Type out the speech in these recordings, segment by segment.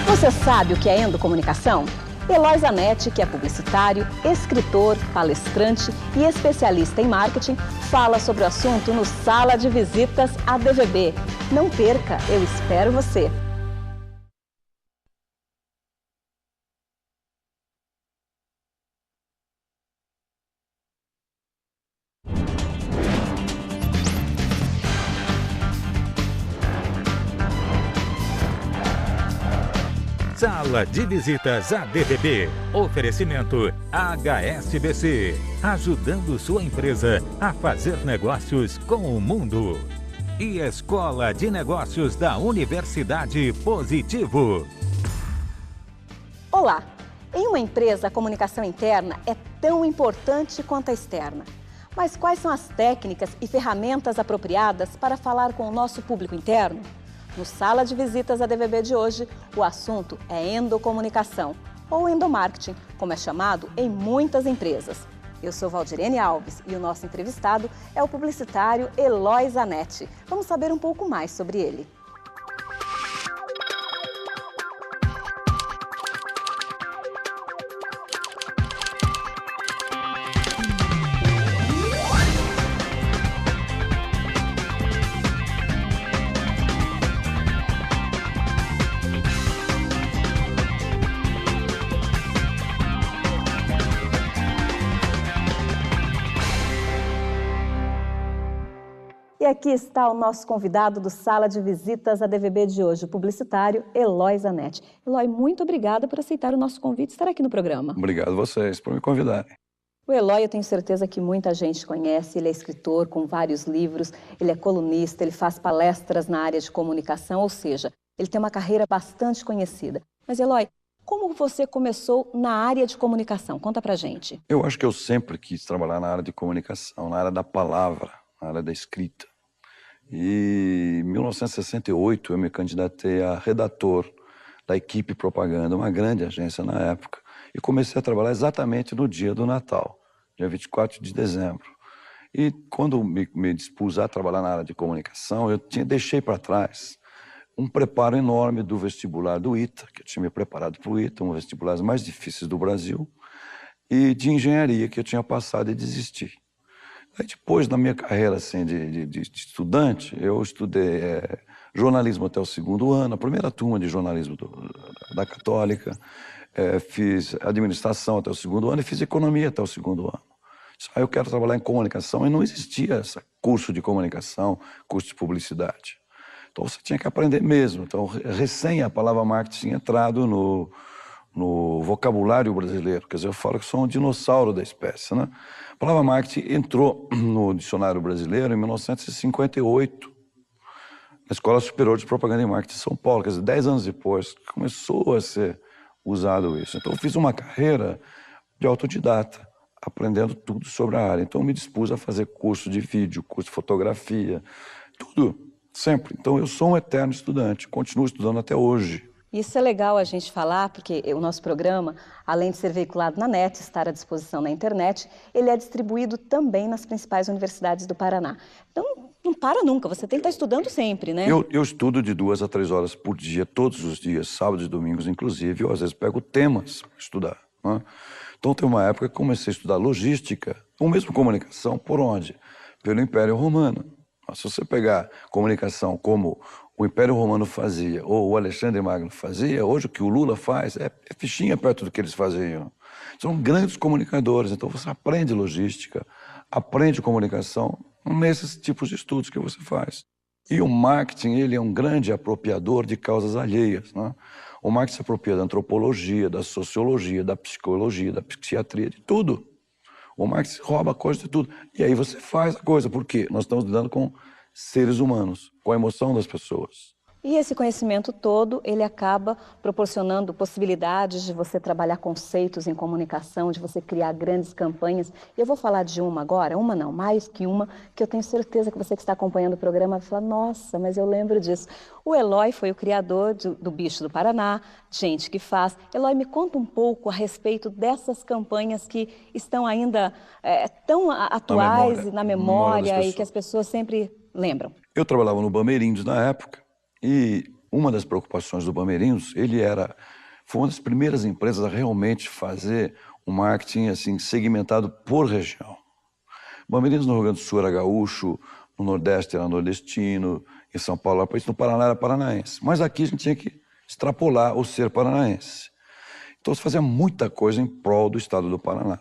Você sabe o que é endocomunicação? Eloy Zanetti, que é publicitário, escritor, palestrante e especialista em marketing, fala sobre o assunto no Sala de Visitas ADVB. Não perca, eu espero você! Sala de Visitas ADVB. Oferecimento HSBC. Ajudando sua empresa a fazer negócios com o mundo. E Escola de Negócios da Universidade Positivo. Olá! Em uma empresa, a comunicação interna é tão importante quanto a externa. Mas quais são as técnicas e ferramentas apropriadas para falar com o nosso público interno? No Sala de Visitas ADVB de hoje, o assunto é endocomunicação, ou endomarketing, como é chamado em muitas empresas. Eu sou Valdirene Alves e o nosso entrevistado é o publicitário Eloy Zanetti. Vamos saber um pouco mais sobre ele. E aqui está o nosso convidado do Sala de Visitas ADVB de hoje, o publicitário Eloy Zanetti. Eloy, muito obrigada por aceitar o nosso convite e estar aqui no programa. Obrigado a vocês por me convidarem. O Eloy, eu tenho certeza que muita gente conhece, ele é escritor com vários livros, ele é colunista, ele faz palestras na área de comunicação, ou seja, ele tem uma carreira bastante conhecida. Mas Eloy, como você começou na área de comunicação? Conta pra gente. Eu acho que eu sempre quis trabalhar na área de comunicação, na área da palavra, na área da escrita. E em 1968 eu me candidatei a redator da Equipe Propaganda, uma grande agência na época, e comecei a trabalhar exatamente no dia do Natal, dia 24 de dezembro. E quando me dispus a trabalhar na área de comunicação, deixei para trás um preparo enorme do vestibular do ITA, que eu tinha me preparado para o ITA, um dos vestibulares mais difíceis do Brasil, e de engenharia, que eu tinha passado e desisti. Aí depois, na minha carreira assim, de estudante, eu estudei jornalismo até o 2º ano, a primeira turma de jornalismo da Católica, fiz administração até o 2º ano e fiz economia até o 2º ano. Aí eu quero trabalhar em comunicação e não existia esse curso de comunicação, curso de publicidade. Então você tinha que aprender mesmo. Então, recém a palavra marketing tinha entrado no vocabulário brasileiro. Quer dizer, eu falo que sou um dinossauro da espécie, né? A palavra marketing entrou no dicionário brasileiro em 1958, na Escola Superior de Propaganda e Marketing de São Paulo. Quer dizer, 10 anos depois, começou a ser usado isso. Então, eu fiz uma carreira de autodidata, aprendendo tudo sobre a área. Então, eu me dispus a fazer curso de vídeo, curso de fotografia, tudo, sempre. Então, eu sou um eterno estudante, continuo estudando até hoje. Isso é legal a gente falar, porque o nosso programa, além de ser veiculado na net, estar à disposição na internet, ele é distribuído também nas principais universidades do Paraná. Então, não para nunca, você tem que estar estudando sempre, né? Eu estudo de 2 a 3 horas por dia, todos os dias, sábados e domingos, inclusive. Eu, às vezes, pego temas para estudar, né? Então, tem uma época que comecei a estudar logística, ou mesmo comunicação, por onde? Pelo Império Romano. Se você pegar comunicação como o Império Romano fazia, ou o Alexandre Magno fazia, hoje o que o Lula faz é fichinha perto do que eles faziam. São grandes comunicadores, então você aprende logística, aprende comunicação nesses tipos de estudos que você faz. E o marketing, ele é um grande apropriador de causas alheias, né? O marketing se apropria da antropologia, da sociologia, da psicologia, da psiquiatria, de tudo. O marketing rouba coisa de tudo. E aí você faz a coisa. Por quê? Nós estamos lidando com seres humanos, com a emoção das pessoas. E esse conhecimento todo, ele acaba proporcionando possibilidades de você trabalhar conceitos em comunicação, de você criar grandes campanhas. Eu vou falar de uma agora, uma não, mais que uma, que eu tenho certeza que você que está acompanhando o programa vai falar, nossa, mas eu lembro disso. O Eloy foi o criador do Bicho do Paraná, Gente que Faz. Eloy, me conta um pouco a respeito dessas campanhas que estão ainda tão atuais na memória e que as pessoas sempre lembram. Eu trabalhava no Bameirindos na época, e uma das preocupações do Bamerindos, foi uma das primeiras empresas a realmente fazer um marketing assim, segmentado por região. O Bamerindos no Rio Grande do Sul era gaúcho, no Nordeste era nordestino, em São Paulo era país, no Paraná era paranaense. Mas aqui a gente tinha que extrapolar o ser paranaense. Então se fazia muita coisa em prol do estado do Paraná.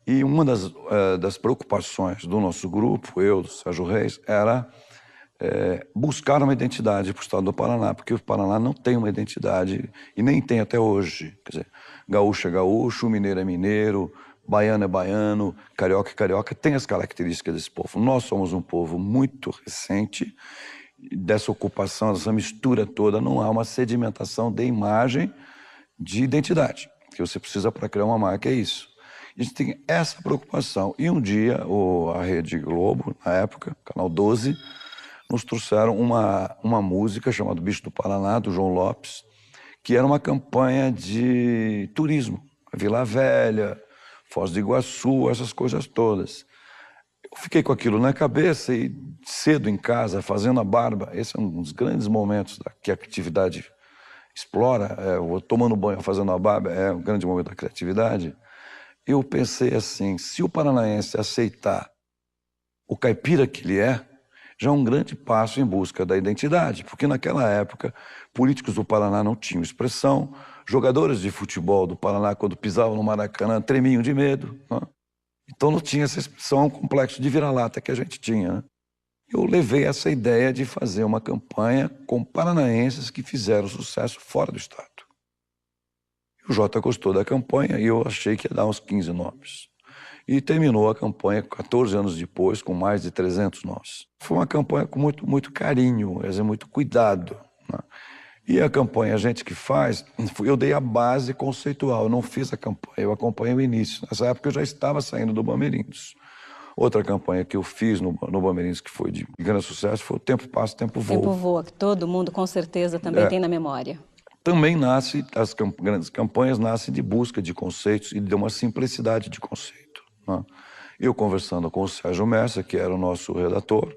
E uma das preocupações do nosso grupo, eu, do Sérgio Reis, era buscar uma identidade para o estado do Paraná, porque o Paraná não tem uma identidade, e nem tem até hoje. Quer dizer, gaúcho é gaúcho, mineiro é mineiro, baiano é baiano, carioca é carioca, tem as características desse povo. Nós somos um povo muito recente, dessa ocupação, dessa mistura toda, não há uma sedimentação de imagem, de identidade, que você precisa para criar uma marca, é isso. A gente tem essa preocupação. E um dia, a Rede Globo, na época, Canal 12, nos trouxeram uma música chamada Bicho do Paraná, do João Lopes, que era uma campanha de turismo. Vila Velha, Foz do Iguaçu, essas coisas todas. Eu fiquei com aquilo na cabeça e cedo em casa, fazendo a barba, esse é um dos grandes momentos que a atividade explora, tomando banho, fazendo a barba, é um grande momento da criatividade. Eu pensei assim, se o paranaense aceitar o caipira que ele é, já é um grande passo em busca da identidade, porque naquela época, políticos do Paraná não tinham expressão, jogadores de futebol do Paraná, quando pisavam no Maracanã, tremiam de medo, né? Então não tinha essa expressão, complexo de vira-lata que a gente tinha, né? Eu levei essa ideia de fazer uma campanha com paranaenses que fizeram sucesso fora do estado. O Jota gostou da campanha e eu achei que ia dar uns 15 nomes. E terminou a campanha 14 anos depois, com mais de 300 nomes. Foi uma campanha com muito carinho, quer dizer, muito cuidado, né? E a campanha, a gente que faz, eu dei a base conceitual, eu não fiz a campanha, eu acompanhei o início. Nessa época eu já estava saindo do Bamerindos. Outra campanha que eu fiz no Bamerindos, que foi de grande sucesso, foi o Tempo Passa, Tempo Voa. Tempo Voa, que todo mundo com certeza também tem na memória. Também as grandes campanhas nascem de busca de conceitos e de uma simplicidade de conceito, né? Eu conversando com o Sérgio Messa, que era o nosso redator,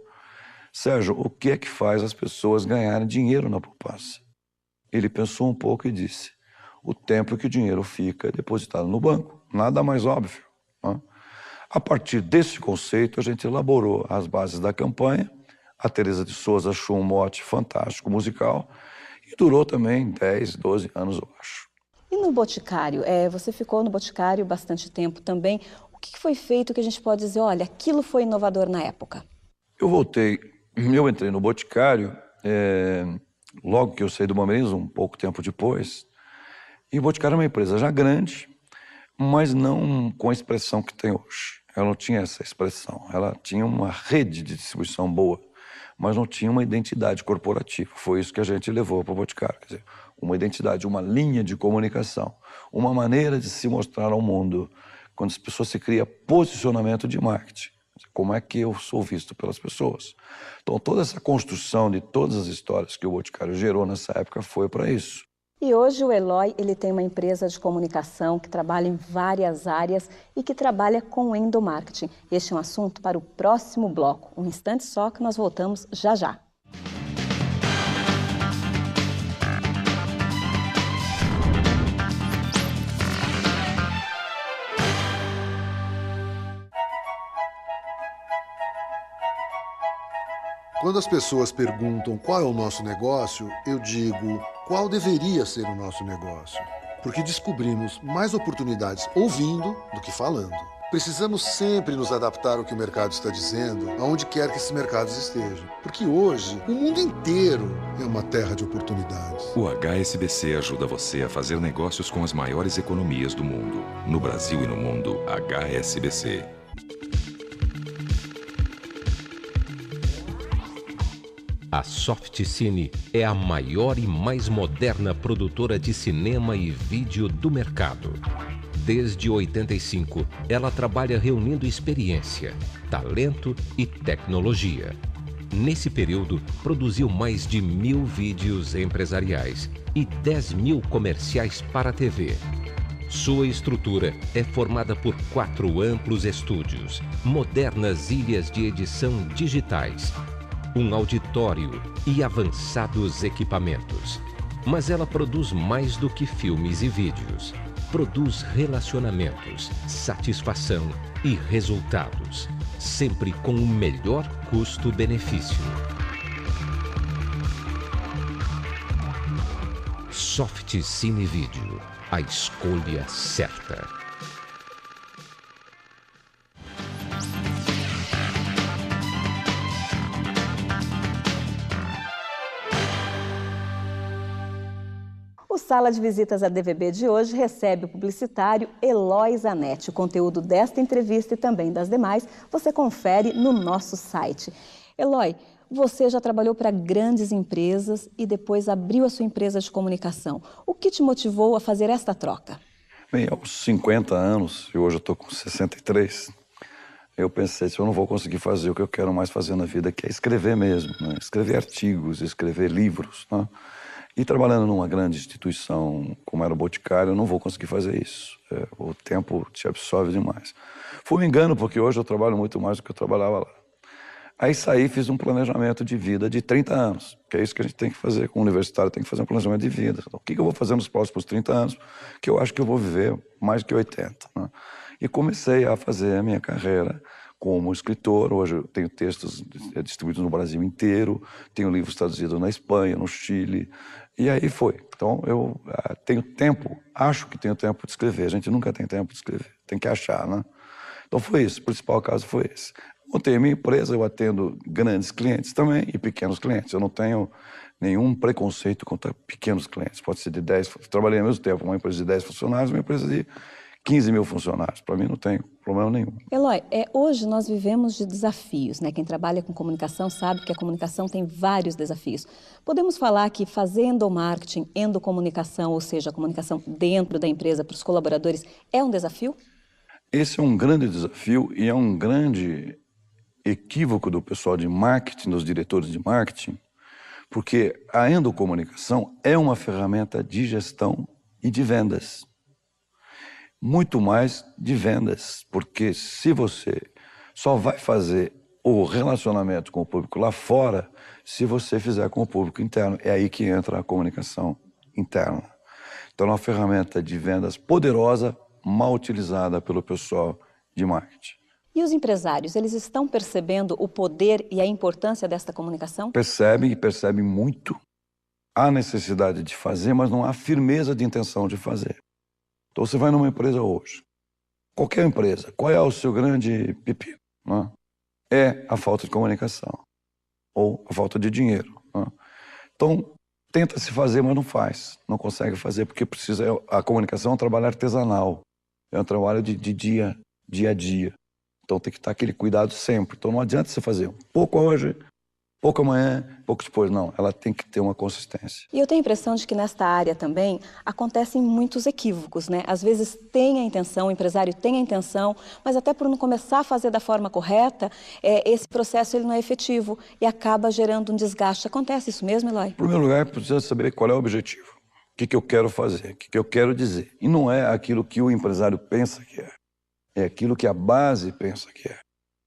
Sérgio, o que é que faz as pessoas ganharem dinheiro na poupança? Ele pensou um pouco e disse, o tempo que o dinheiro fica depositado no banco, nada mais óbvio, né? A partir desse conceito, a gente elaborou as bases da campanha. A Teresa de Souza achou um mote fantástico, musical, e durou também 10, 12 anos, eu acho. E no Boticário? Você ficou no Boticário bastante tempo também. O que foi feito que a gente pode dizer, olha, aquilo foi inovador na época? Eu entrei no Boticário, logo que eu saí do Bamerindos, um pouco tempo depois. E o Boticário é uma empresa já grande, mas não com a expressão que tem hoje. Ela não tinha essa expressão. Ela tinha uma rede de distribuição boa, mas não tinha uma identidade corporativa. Foi isso que a gente levou para o Boticário. Quer dizer, uma identidade, uma linha de comunicação, uma maneira de se mostrar ao mundo. Quando as pessoas se cria posicionamento de marketing. Como é que eu sou visto pelas pessoas? Então, toda essa construção de todas as histórias que o Boticário gerou nessa época foi para isso. E hoje o Eloy, ele tem uma empresa de comunicação que trabalha em várias áreas e que trabalha com endomarketing. Este é um assunto para o próximo bloco. Um instante só que nós voltamos já já. Quando as pessoas perguntam qual é o nosso negócio, eu digo qual deveria ser o nosso negócio. Porque descobrimos mais oportunidades ouvindo do que falando. Precisamos sempre nos adaptar ao que o mercado está dizendo, aonde quer que esses mercados estejam. Porque hoje, o mundo inteiro é uma terra de oportunidades. O HSBC ajuda você a fazer negócios com as maiores economias do mundo. No Brasil e no mundo, HSBC. A Softcine é a maior e mais moderna produtora de cinema e vídeo do mercado. Desde 85, ela trabalha reunindo experiência, talento e tecnologia. Nesse período, produziu mais de 1000 vídeos empresariais e 10.000 comerciais para a TV. Sua estrutura é formada por 4 amplos estúdios, modernas ilhas de edição digitais, um auditório e avançados equipamentos. Mas ela produz mais do que filmes e vídeos. Produz relacionamentos, satisfação e resultados, sempre com o melhor custo-benefício. Soft Cine Vídeo, a escolha certa. O Sala de Visitas ADVB de hoje recebe o publicitário Eloy Zanetti. O conteúdo desta entrevista e também das demais você confere no nosso site. Eloy, você já trabalhou para grandes empresas e depois abriu a sua empresa de comunicação. O que te motivou a fazer esta troca? Bem, aos 50 anos, e hoje eu estou com 63, eu pensei, se eu não vou conseguir fazer o que eu quero mais fazer na vida, que é escrever mesmo, né? Escrever artigos, escrever livros, né? E trabalhando numa grande instituição como era o Boticário, eu não vou conseguir fazer isso. O tempo te absorve demais. Foi um engano, porque hoje eu trabalho muito mais do que eu trabalhava lá. Aí saí e fiz um planejamento de vida de 30 anos, que é isso que a gente tem que fazer com o universitário, tem que fazer um planejamento de vida. Então, o que eu vou fazer nos próximos 30 anos, que eu acho que eu vou viver mais que 80. Né? E comecei a fazer a minha carreira como escritor. Hoje eu tenho textos distribuídos no Brasil inteiro, tenho livros traduzidos na Espanha, no Chile, e aí foi. Então eu tenho tempo, acho que tenho tempo de escrever. A gente nunca tem tempo de escrever, tem que achar, né? Então foi isso, o principal caso foi esse. Montei a minha empresa, eu atendo grandes clientes também e pequenos clientes. Eu não tenho nenhum preconceito contra pequenos clientes. Pode ser de 10, trabalhei ao mesmo tempo, uma empresa de 10 funcionários, uma empresa de 15 mil funcionários. Para mim não tem problema nenhum. Eloy, hoje nós vivemos de desafios, né? Quem trabalha com comunicação sabe que a comunicação tem vários desafios. Podemos falar que fazer endomarketing, endocomunicação, ou seja, a comunicação dentro da empresa para os colaboradores, é um desafio? Esse é um grande desafio e é um grande equívoco do pessoal de marketing, dos diretores de marketing, porque a endocomunicação é uma ferramenta de gestão e de vendas. Muito mais de vendas, porque se você só vai fazer o relacionamento com o público lá fora, se você fizer com o público interno, é aí que entra a comunicação interna. Então é uma ferramenta de vendas poderosa, mal utilizada pelo pessoal de marketing. E os empresários, eles estão percebendo o poder e a importância desta comunicação? Percebem e percebem muito. Há necessidade de fazer, mas não há firmeza de intenção de fazer. Então você vai numa empresa hoje, qualquer empresa, qual é o seu grande pepino? Né? É a falta de comunicação ou a falta de dinheiro. Né? Então tenta se fazer, mas não faz, não consegue fazer porque precisa. A comunicação é um trabalho artesanal, é um trabalho de dia a dia. Então tem que estar aquele cuidado sempre. Então não adianta você fazer um pouco hoje, pouco amanhã, pouco depois. Não, ela tem que ter uma consistência. E eu tenho a impressão de que nesta área também acontecem muitos equívocos, né? Às vezes tem a intenção, o empresário tem a intenção, mas até por não começar a fazer da forma correta, esse processo ele não é efetivo e acaba gerando um desgaste. Acontece isso mesmo, Eloy? Em primeiro lugar, precisa saber qual é o objetivo. O que eu quero fazer, o que eu quero dizer. E não é aquilo que o empresário pensa que é. É aquilo que a base pensa que é.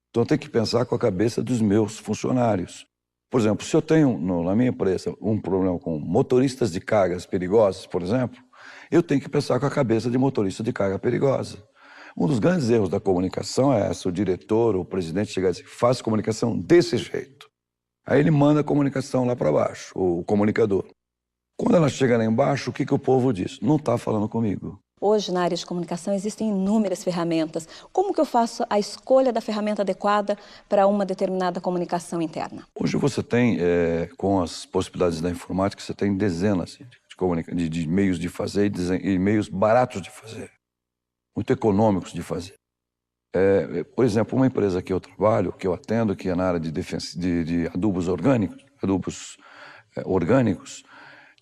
Então tem que pensar com a cabeça dos meus funcionários. Por exemplo, se eu tenho na minha empresa um problema com motoristas de cargas perigosas, por exemplo, eu tenho que pensar com a cabeça de motorista de carga perigosa. Um dos grandes erros da comunicação é essa, o diretor, o presidente chega e diz, faça comunicação desse jeito. Aí ele manda a comunicação lá para baixo, o comunicador. Quando ela chega lá embaixo, o que o povo diz? Não está falando comigo. Hoje, na área de comunicação, existem inúmeras ferramentas. Como que eu faço a escolha da ferramenta adequada para uma determinada comunicação interna? Hoje você tem, com as possibilidades da informática, você tem dezenas de meios de fazer e meios baratos de fazer, muito econômicos de fazer. Por exemplo, uma empresa que eu trabalho, que eu atendo, que é na área de adubos orgânicos,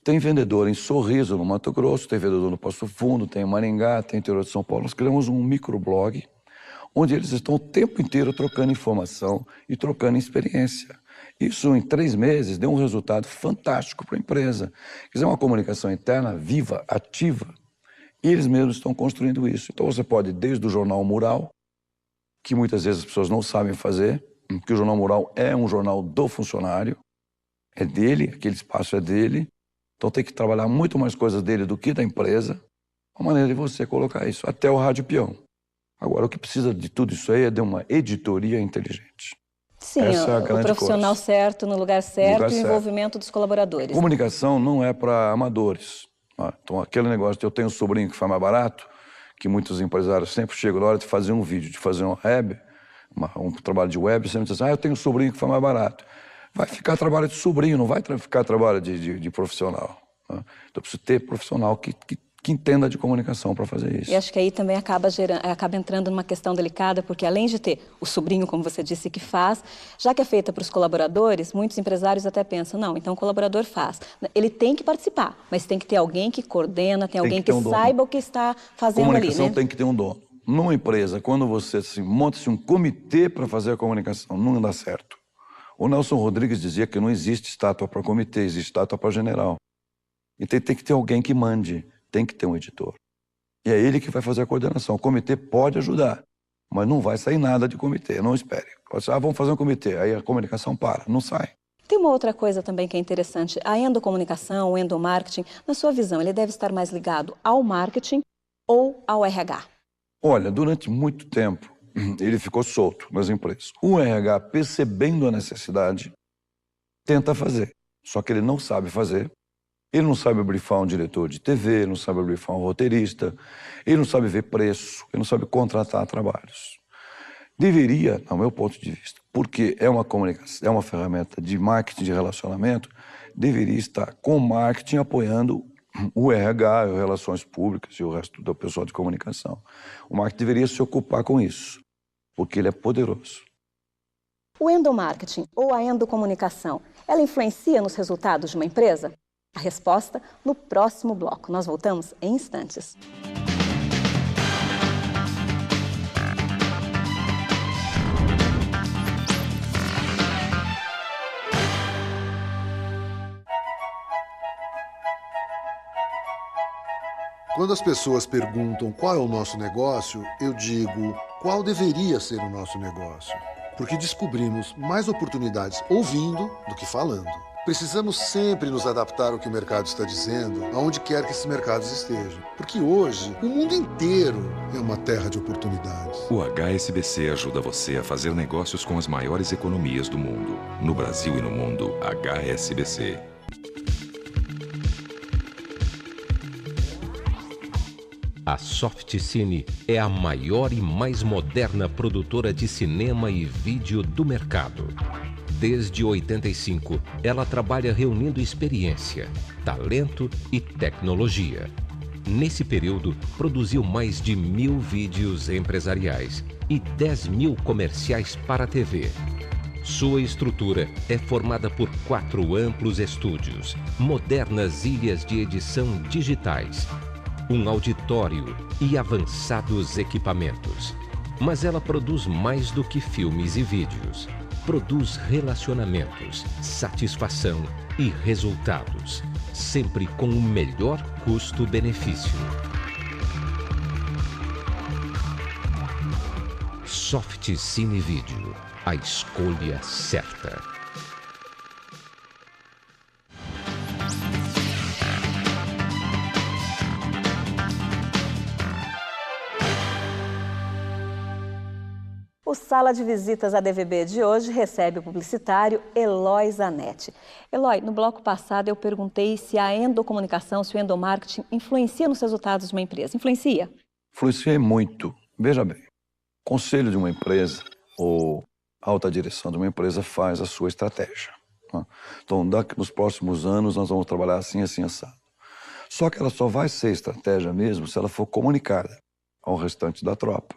tem vendedor em Sorriso, no Mato Grosso, tem vendedor no Passo Fundo, tem em Maringá, tem no interior de São Paulo. Nós criamos um microblog onde eles estão o tempo inteiro trocando informação e trocando experiência. Isso, em 3 meses, deu um resultado fantástico para a empresa. Quer dizer, uma comunicação interna viva, ativa, e eles mesmos estão construindo isso. Então você pode, desde o jornal mural, que muitas vezes as pessoas não sabem fazer, porque o Jornal Mural é um jornal do funcionário, é dele, aquele espaço é dele, então tem que trabalhar muito mais coisas dele do que da empresa, a maneira de você colocar isso, até o rádio peão. Agora, o que precisa de tudo isso aí é de uma editoria inteligente. Sim, Essa é a o grande profissional coisa. certo, no lugar certo, lugar e o certo. envolvimento dos colaboradores. Comunicação não é para amadores. Então, aquele negócio de eu tenho um sobrinho que faz mais barato, que muitos empresários sempre chegam na hora de fazer um vídeo, de fazer um web, um trabalho de web, sempre dizem assim, eu tenho um sobrinho que faz mais barato. Vai ficar trabalho de sobrinho, não vai ficar trabalho de profissional. Então, eu preciso ter profissional que entenda de comunicação para fazer isso. E acho que aí também acaba entrando numa questão delicada, porque além de ter o sobrinho, como você disse, que faz, já que é feita para os colaboradores, muitos empresários até pensam, não, então o colaborador faz. Ele tem que participar, mas tem que ter alguém que coordena, tem alguém que saiba o que está fazendo ali, né? Comunicação tem que ter um dono. Numa empresa, quando você monta-se um comitê para fazer a comunicação, não dá certo. O Nelson Rodrigues dizia que não existe estátua para comitê, existe estátua para general. E tem que ter alguém que mande. Tem que ter um editor. E é ele que vai fazer a coordenação. O comitê pode ajudar, mas não vai sair nada de comitê, não espere. Vamos fazer um comitê, aí a comunicação para, não sai. Tem uma outra coisa também que é interessante. A endocomunicação, o endomarketing, na sua visão, ele deve estar mais ligado ao marketing ou ao RH? Olha, durante muito tempo, ele ficou solto nas empresas. O RH, percebendo a necessidade, tenta fazer. Só que ele não sabe fazer. Ele não sabe brifar um diretor de TV, ele não sabe brifar um roteirista, ele não sabe ver preço, ele não sabe contratar trabalhos. Deveria, ao meu ponto de vista, porque é uma comunicação, é uma ferramenta de marketing de relacionamento, deveria estar com o marketing apoiando o RH, as relações públicas e o resto do pessoal de comunicação. O marketing deveria se ocupar com isso, porque ele é poderoso. O endomarketing ou a endocomunicação, ela influencia nos resultados de uma empresa? A resposta no próximo bloco. Nós voltamos em instantes. Quando as pessoas perguntam qual é o nosso negócio, eu digo qual deveria ser o nosso negócio. Porque descobrimos mais oportunidades ouvindo do que falando. Precisamos sempre nos adaptar ao que o mercado está dizendo, aonde quer que esses mercados estejam. Porque hoje, o mundo inteiro é uma terra de oportunidades. O HSBC ajuda você a fazer negócios com as maiores economias do mundo. No Brasil e no mundo, HSBC. A Softcine é a maior e mais moderna produtora de cinema e vídeo do mercado. Desde 85, ela trabalha reunindo experiência, talento e tecnologia. Nesse período, produziu mais de 1000 vídeos empresariais e 10.000 comerciais para a TV. Sua estrutura é formada por 4 amplos estúdios, modernas ilhas de edição digitais, um auditório e avançados equipamentos. Mas ela produz mais do que filmes e vídeos. Produz relacionamentos, satisfação e resultados, sempre com o melhor custo-benefício. Softcine Vídeo, a escolha certa. O Sala de Visitas ADVB de hoje recebe o publicitário Eloy Zanetti. Eloy, no bloco passado eu perguntei se a endocomunicação, se o endomarketing influencia nos resultados de uma empresa. Influencia? Influencia muito. Veja bem, o conselho de uma empresa ou a alta direção de uma empresa faz a sua estratégia. Então, nos próximos anos nós vamos trabalhar assim, assim, assado. Só que ela só vai ser estratégia mesmo se ela for comunicada ao restante da tropa.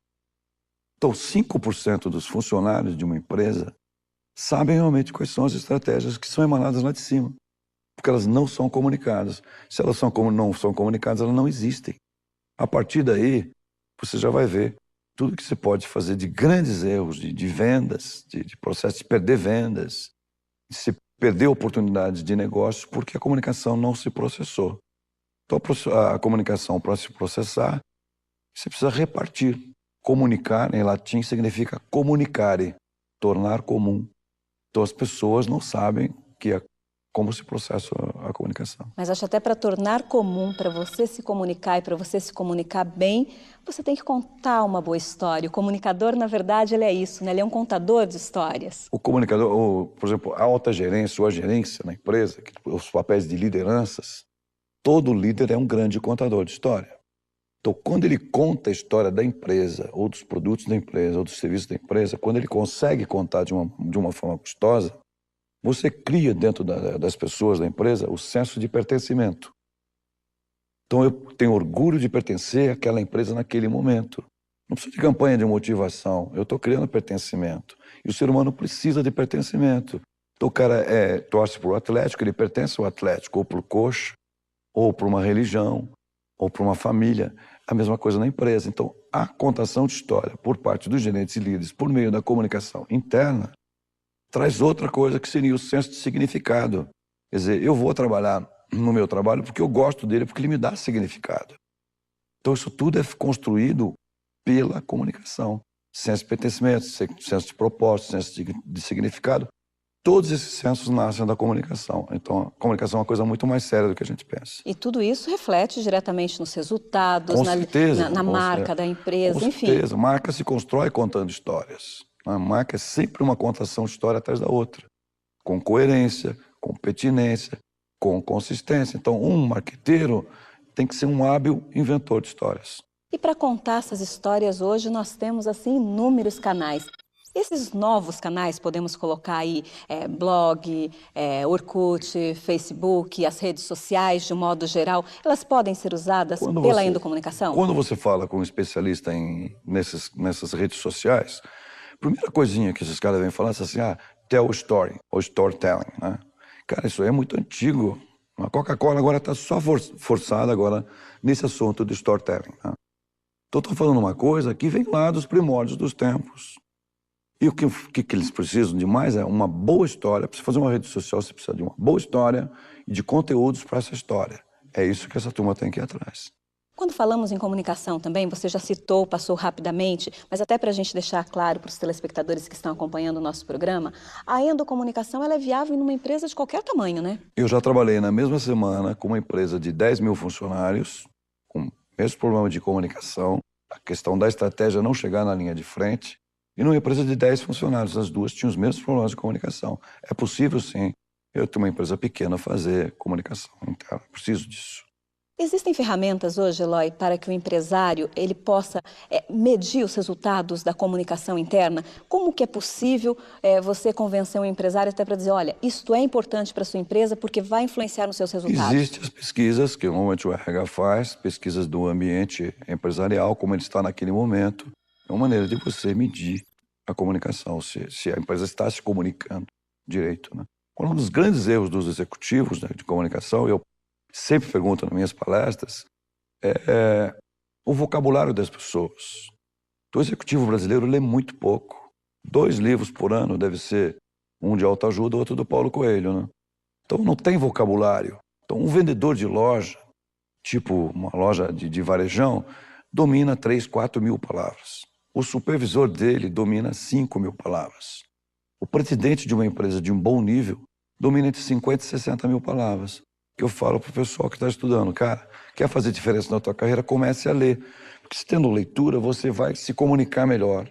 Então, 5% dos funcionários de uma empresa sabem realmente quais são as estratégias que são emanadas lá de cima, porque elas não são comunicadas. Se elas não são comunicadas, elas não existem. A partir daí, você já vai ver tudo que você pode fazer de grandes erros, de vendas, de processo de perder vendas, de se perder oportunidades de negócio, porque a comunicação não se processou. Então, a comunicação, para se processar, você precisa repartir. Comunicar, em latim, significa comunicare. tornar comum. Então as pessoas não sabem como se processa a comunicação. Mas acho até para tornar comum, para você se comunicar e para você se comunicar bem, você tem que contar uma boa história. O comunicador, na verdade, ele é isso, né? Ele é um contador de histórias. O comunicador, por exemplo, a alta gerência ou a gerência na empresa, os papéis de lideranças, todo líder é um grande contador de história. Então, quando ele conta a história da empresa, ou dos produtos da empresa, ou dos serviços da empresa, quando ele consegue contar de uma forma gostosa, você cria dentro das pessoas da empresa o senso de pertencimento. Então eu tenho orgulho de pertencer àquela empresa naquele momento. Não precisa de campanha de motivação, eu estou criando pertencimento. E o ser humano precisa de pertencimento. Então o cara torce para o Atlético, ele pertence ao Atlético, ou para o coxa, ou para uma religião, ou para uma família. A mesma coisa na empresa. Então a contação de história por parte dos gerentes e líderes, por meio da comunicação interna, traz outra coisa que seria o senso de significado. Quer dizer, eu vou trabalhar no meu trabalho porque eu gosto dele, porque ele me dá significado. Então isso tudo é construído pela comunicação. Senso de pertencimento, senso de propósito, senso de significado. Todos esses sensos nascem da comunicação. Então a comunicação é uma coisa muito mais séria do que a gente pensa. E tudo isso reflete diretamente nos resultados, Com certeza, na marca da empresa, com enfim. Com certeza. Marca se constrói contando histórias. A marca é sempre uma contação de história atrás da outra, com coerência, com pertinência, com consistência. Então, um marqueteiro tem que ser um hábil inventor de histórias. E para contar essas histórias hoje, nós temos assim inúmeros canais. Esses novos canais, podemos colocar aí blog, Orkut, Facebook, as redes sociais, de um modo geral, elas podem ser usadas pela endocomunicação? Quando você fala com um especialista nessas redes sociais, a primeira coisinha que esses caras vêm falando é assim, tell story, ou storytelling, né? Cara, isso aí é muito antigo. A Coca-Cola agora está só forçada agora nesse assunto do storytelling, né? Então, estou falando uma coisa que vem lá dos primórdios dos tempos. E o que eles precisam de mais é uma boa história. Para você fazer uma rede social, você precisa de uma boa história e de conteúdos para essa história. É isso que essa turma tem que ir atrás. Quando falamos em comunicação também, você já citou, passou rapidamente, mas até para a gente deixar claro para os telespectadores que estão acompanhando o nosso programa, a endocomunicação ela é viável em uma empresa de qualquer tamanho, né? Eu já trabalhei na mesma semana com uma empresa de 10 mil funcionários, com o mesmo problema de comunicação, a questão da estratégia não chegar na linha de frente, e numa empresa de 10 funcionários, as duas tinham os mesmos problemas de comunicação. É possível, sim, eu ter uma empresa pequena fazer comunicação interna, preciso disso. Existem ferramentas hoje, Eloy, para que o empresário ele possa medir os resultados da comunicação interna? Como que é possível você convencer um empresário até para dizer, olha, isto é importante para a sua empresa porque vai influenciar nos seus resultados? Existem as pesquisas que normalmente o RH faz, pesquisas do ambiente empresarial, como ele está naquele momento. É uma maneira de você medir a comunicação, se a empresa está se comunicando direito, né? Um dos grandes erros dos executivos, né, de comunicação, eu sempre pergunto nas minhas palestras, o vocabulário das pessoas. O executivo brasileiro lê muito pouco. 2 livros por ano deve ser um de autoajuda, outro do Paulo Coelho, né? Então não tem vocabulário. Então um vendedor de loja, tipo uma loja de varejão, domina 3, 4 mil palavras. O supervisor dele domina 5 mil palavras. O presidente de uma empresa de um bom nível domina entre 50 e 60 mil palavras. Que eu falo para o pessoal que está estudando, cara, quer fazer diferença na tua carreira, comece a ler. Porque se tendo leitura, você vai se comunicar melhor.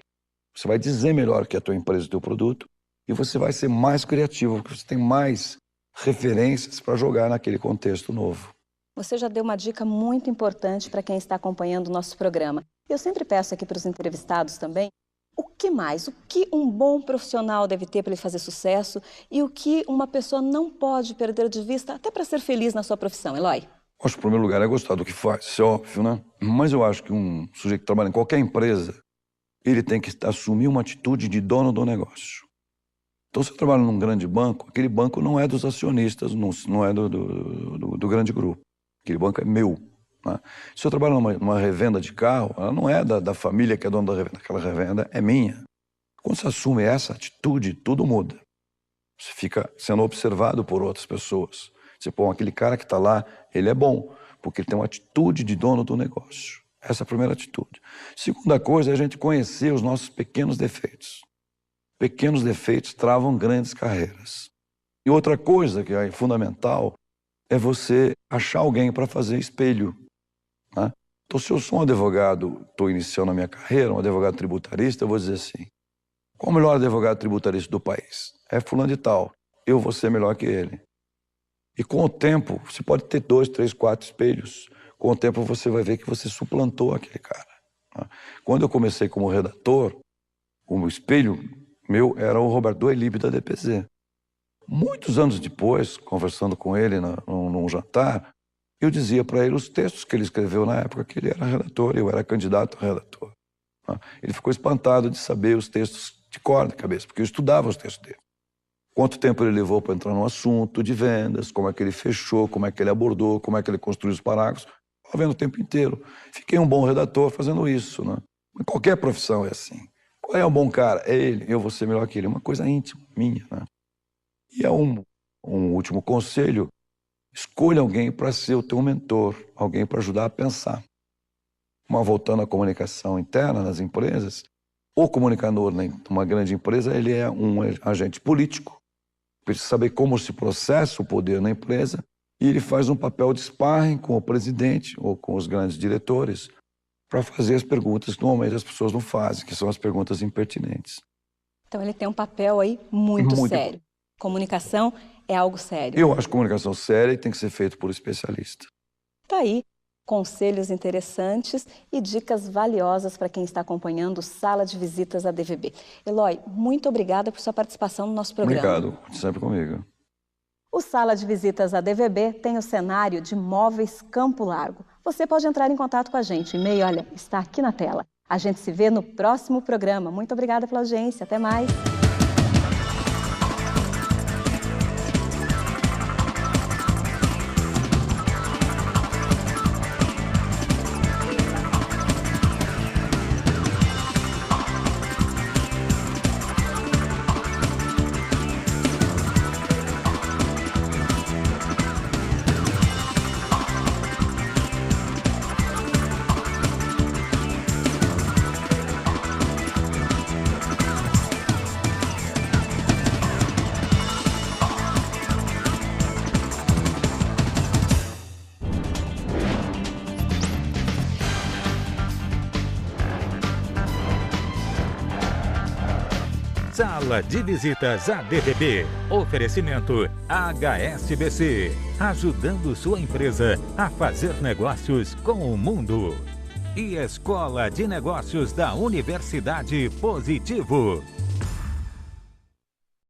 Você vai dizer melhor o que é a tua empresa e o teu produto. E você vai ser mais criativo, porque você tem mais referências para jogar naquele contexto novo. Você já deu uma dica muito importante para quem está acompanhando o nosso programa. Eu sempre peço aqui para os entrevistados também, o que mais? O que um bom profissional deve ter para ele fazer sucesso e o que uma pessoa não pode perder de vista até para ser feliz na sua profissão, Eloy? Acho que, em primeiro lugar, é gostar do que faz, isso é óbvio, né? Mas eu acho que um sujeito que trabalha em qualquer empresa, ele tem que assumir uma atitude de dono do negócio. Então, se eu trabalho num grande banco, aquele banco não é dos acionistas, não é do grande grupo. Aquele banco é meu. Né? Se eu trabalho numa revenda de carro, ela não é da família que é dona da revenda, aquela revenda é minha. Quando você assume essa atitude, tudo muda. Você fica sendo observado por outras pessoas. Você põe aquele cara que está lá, ele é bom, porque ele tem uma atitude de dono do negócio. Essa é a primeira atitude. Segunda coisa é a gente conhecer os nossos pequenos defeitos. pequenos defeitos travam grandes carreiras. E outra coisa que é fundamental é você achar alguém para fazer espelho, né? Então, se eu sou um advogado, estou iniciando a minha carreira, um advogado tributarista, eu vou dizer assim, qual o melhor advogado tributarista do país? É fulano de tal, eu vou ser melhor que ele. E com o tempo, você pode ter 2, 3, 4 espelhos, com o tempo você vai ver que você suplantou aquele cara, né? Quando eu comecei como redator, o espelho meu era o Roberto Elibe da DPZ. Muitos anos depois, conversando com ele num jantar, eu dizia para ele os textos que ele escreveu na época que ele era redator, eu era candidato a redator. Ele ficou espantado de saber os textos de cor na cabeça, porque eu estudava os textos dele. Quanto tempo ele levou para entrar no assunto de vendas, como é que ele fechou, como é que ele abordou, como é que ele construiu os parágrafos. Estava vendo o tempo inteiro. Fiquei um bom redator fazendo isso, né? Em qualquer profissão é assim. Qual é um bom cara? É ele, eu vou ser melhor que ele. É uma coisa íntima, minha, né? E é um último conselho, escolha alguém para ser o teu mentor, alguém para ajudar a pensar. Mas voltando à comunicação interna nas empresas, o comunicador numa grande empresa, ele é um agente político, precisa saber como se processa o poder na empresa e ele faz um papel de sparring com o presidente ou com os grandes diretores para fazer as perguntas que normalmente as pessoas não fazem, que são as perguntas impertinentes. Então ele tem um papel aí muito sério. Comunicação é algo sério. Eu acho comunicação séria e tem que ser feito por especialista. Tá aí, conselhos interessantes e dicas valiosas para quem está acompanhando Sala de Visitas ADVB. Eloy, muito obrigada por sua participação no nosso programa. Obrigado, sempre comigo. O Sala de Visitas ADVB tem o cenário de Móveis Campo Largo. Você pode entrar em contato com a gente. O e-mail, olha, está aqui na tela. A gente se vê no próximo programa. Muito obrigada pela audiência. Até mais. Sala de Visitas ADVB. Oferecimento HSBC. Ajudando sua empresa a fazer negócios com o mundo. E Escola de Negócios da Universidade Positivo.